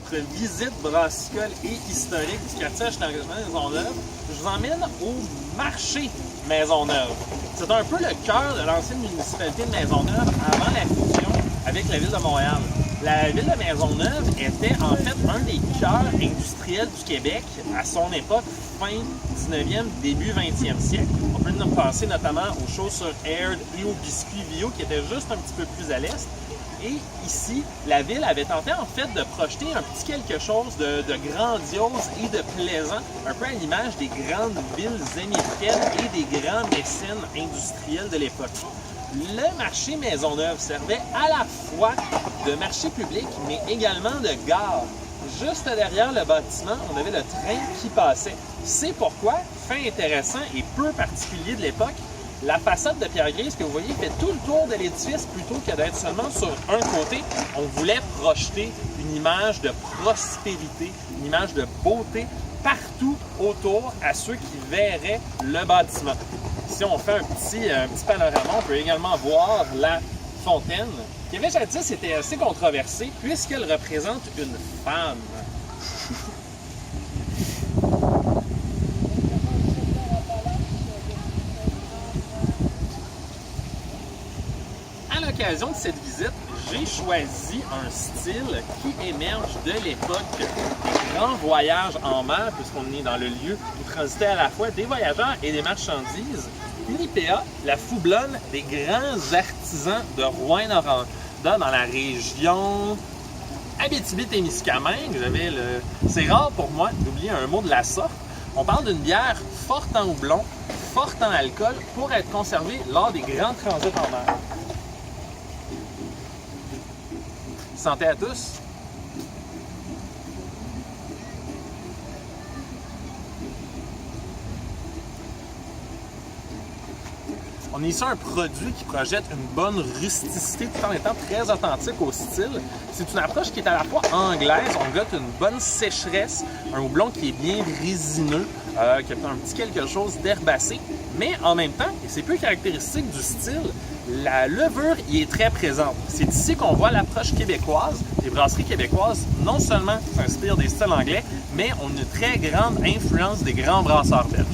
notre visite brassicole et historique du quartier HLM Maisonneuve, je vous emmène au marché Maisonneuve. C'est un peu le cœur de l'ancienne municipalité de Maisonneuve avant la fusion avec la ville de Montréal. La ville de Maisonneuve était en fait un des cœurs industriels du Québec à son époque, fin 19e, début 20e siècle. On peut nous penser notamment aux chaussures Aird et aux biscuits Bio qui étaient juste un petit peu plus à l'est. Et ici, la ville avait tenté en fait de projeter un petit quelque chose de grandiose et de plaisant, un peu à l'image des grandes villes américaines et des grands mécènes industriels de l'époque. Le marché Maisonneuve servait à la fois de marché public, mais également de gare. Juste derrière le bâtiment, on avait le train qui passait. C'est pourquoi, fait intéressant et peu particulier de l'époque, la façade de pierre grise que vous voyez fait tout le tour de l'édifice plutôt que d'être seulement sur un côté. On voulait projeter une image de prospérité, une image de beauté partout autour à ceux qui verraient le bâtiment. Si on fait un petit panorama, on peut également voir la fontaine, qui avait jadis été assez controversée puisqu'elle représente une femme. À l'occasion de cette visite, j'ai choisi un style qui émerge de l'époque des grands voyages en mer, puisqu'on est dans le lieu où transitaient à la fois des voyageurs et des marchandises. L'IPA, la Foublonne des grands artisans de Rouyn-Noranda dans la région Abitibi-Témiscamingue. C'est rare pour moi d'oublier un mot de la sorte. On parle d'une bière forte en houblon, forte en alcool, pour être conservée lors des grands transits en mer. Santé à tous! On est ici un produit qui projette une bonne rusticité tout en étant très authentique au style. C'est une approche qui est à la fois anglaise, on goûte une bonne sécheresse, un houblon qui est bien résineux, qui a un petit quelque chose d'herbacé, mais en même temps, et c'est peu caractéristique du style, la levure y est très présente. C'est ici qu'on voit l'approche québécoise. Les brasseries québécoises, non seulement s'inspirent des styles anglais, mais ont une très grande influence des grands brasseurs belges.